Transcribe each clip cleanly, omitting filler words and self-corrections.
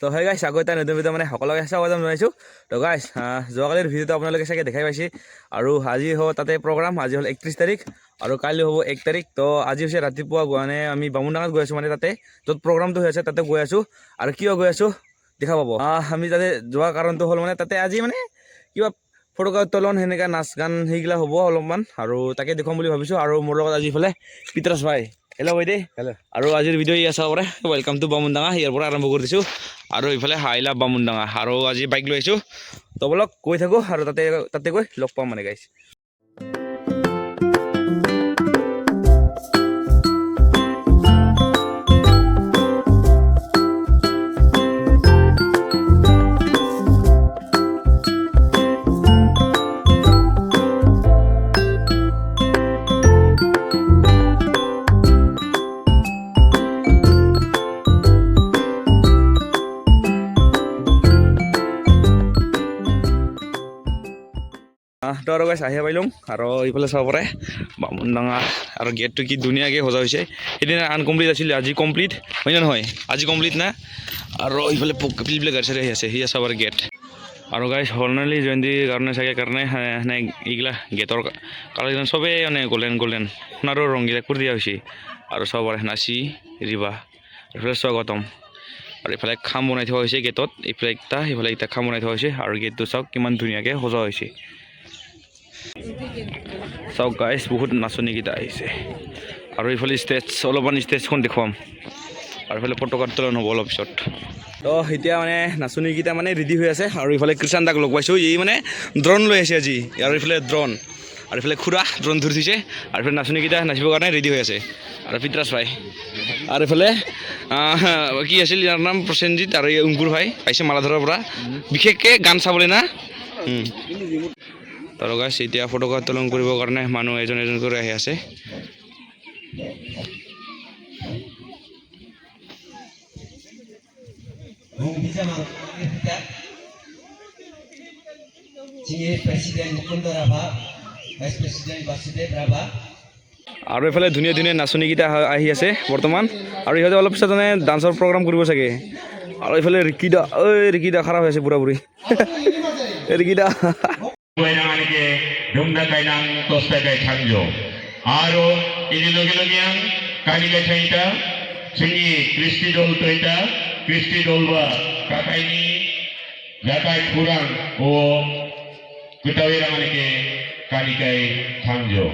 তো হয় গাইছ আকৌ এটা নতুন ভিডিঅ' মানে সকলোকে স্বাগতম জনাইছোঁ। তো গাইছ যোৱাকালিৰ ভিডিঅ'টো আপোনালোকে চাগে দেখাই পাইছে আৰু আজি হ'ব তাতে প্ৰগ্ৰাম। আজি হ'ল 31 তাৰিখ আৰু কাইলৈ হ'ব 1 তাৰিখ। তো আজি হৈছে ৰাতিপুৱা মানে আমি বামুণডাঙত গৈ আছোঁ, মানে তাতে য'ত প্ৰগ্ৰামটো হৈ আছে তাতে গৈ আছোঁ। আৰু কিয় গৈ আছোঁ দেখা পাব। আমি তাতে যোৱা কাৰণটো হ'ল মানে তাতে আজি মানে কিবা ফটকা উত্তোলন সেনেকৈ নাচ গান সেইগিলা হ'ব অলপমান, আৰু তাকে দেখুৱাম বুলি ভাবিছোঁ। আৰু মোৰ লগত আজি ইফালে পিতৰাজ ভাই। হেল্ল' ভাই দেই। হেল্ল'। আৰু আজিৰ ভিডিঅ' ই চাব পাৰে, ৱেলকাম টু বামুণডাঙা, ইয়াৰ পৰা আৰম্ভ কৰি দিছোঁ। আৰু ইফালে হাই লাভ বামুণডাঙা, আৰু আজি বাইক লৈ আহিছোঁ। তো বলক গৈ থাকোঁ আৰু তাতে গৈ লগ পাম মানে গাইছ। তো আৰু গাইছ আহিয়ে পাইলোঁ, আৰু এইফালে চাব পাৰে বামুণডাঙা। আৰু গেটটো কি ধুনীয়াকৈ সজা হৈছে। সেইদিনা আনকমপ্লিট আছিলে, আজি কমপ্লিট হয় নে নহয়? আজি কমপ্লিট না। আৰু এইফালে পিলবিলাক গাড়ী চাড়ী আহি আছে, সেয়া চাব পাৰে গেট। আৰু গাইছ স্বৰ্ণালী জয়ন্তীৰ কাৰণে এইগিলা গেটৰ কালাৰ চবেই মানে গল্ডেন সোণাৰৰ ৰংগিলা কৰি দিয়া হৈছে। আৰু চাব পাৰে নাচি ৰিবা, এইফালে স্বাগতম। আৰু এইফালে খাম বনাই থোৱা হৈছে গেটত, এইফালে এটা খাম বনাই থোৱা হৈছে। আৰু গেটটো চাওক কিমান ধুনীয়াকৈ সজোৱা হৈছে। চাওক গাইছ বহুত নাচনীকেইটা আহিছে। আৰু এইফালে অলপমান ষ্টেজখন দেখুৱাম। আৰু এইফালে পতাকা উত্তোলন হ'ব অলপ পিছত। তো এতিয়া মানে নাচনীকেইটা মানে ৰেডি হৈ আছে। আৰু এইফালে কৃষাণ দাক লগ পাইছোঁ, ই মানে ড্ৰোন লৈ আছে আজি। আৰু এইফালে ড্ৰোন, আৰু এইফালে খুৰা ড্ৰোন ধৰি থৈছে। আৰু এইফালে নাচনীকেইটা নাচিবৰ কাৰণে ৰেডি হৈ আছে। আৰু পিতৰাজ ভাই, আৰু এইফালে কি আছিল ইয়াৰ নাম, প্ৰসেনজিৎ। আৰু এই অংকুৰ ভাই পাইছে মালাধৰৰ পৰা, বিশেষকৈ গান চাবলৈ না। আৰু গাইছ এতিয়া ফটকা উত্তোলন কৰিবৰ কাৰণে মানুহ এজন কৰি আহি আছে। আৰু এইফালে ধুনীয়া ধুনীয়া নাচনীকেইটা আহি আছে বৰ্তমান। আৰু ইহঁতে অলপ পিছত মানে ডান্সৰ প্ৰগ্ৰাম কৰিব চাগে। আৰু এইফালে ৰিকিদা খাৰাপ হৈ আছে পুৰা পুৰি। ৰিকিদা Aro ini logi-logian kali gacaita sini Kristi dol toita Kristi dolba kakak ini gakai kurang ketahui ramai ke kali kai tangjo.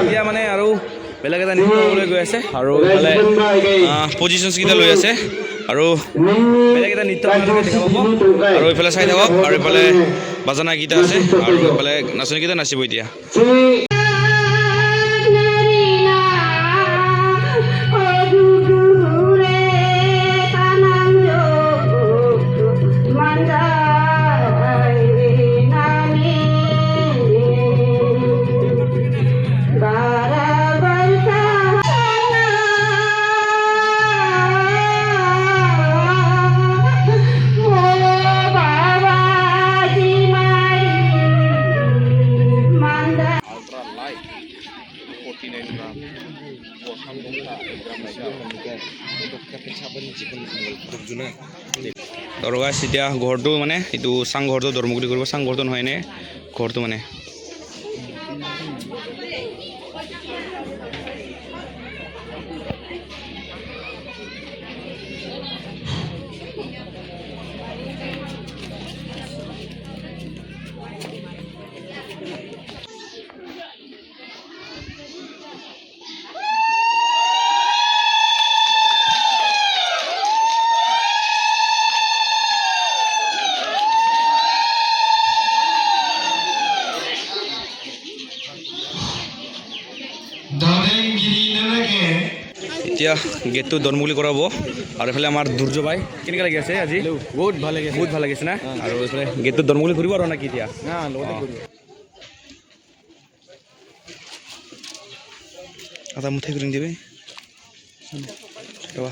এতিয়া মানে আৰু বেলেগ এটা নৃত্য হ'বলৈ গৈ আছে। আৰু ইফালে পজিশ্যনছকেইটা লৈ আছে। আৰু বেলেগ এটা নৃত্য আপোনালোকে দেখা পাব। আৰু এইফালে চাই থাকক। আৰু এইফালে বাজানাকেইটা আছে। আৰু এইফালে নাচনীকেইটা নাচিব এতিয়া। আৰু গাইছ এতিয়া ঘৰটো মানে এইটো চাংঘৰটো দৰমুখুলি কৰিব। চাংঘৰটো নহয় এনে ঘৰটো মানে। এতিয়া গেটটো দৰমুলি কৰাব আৰু এইফালে আমাৰ দুৰ্য ভাই কেনেকৈ লাগি আছে আজি বহুত ভাল লাগে বহুত ভাল লাগিছে না আৰু এইফালে গেটটো দৰমুলি কৰিব আৰু নাকি এতিয়া আদা মুঠাই কৰি দিবি ৰবা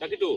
তাকেতো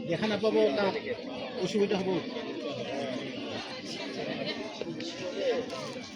দেখা নাপাব তাত অসুবিধা হ'ব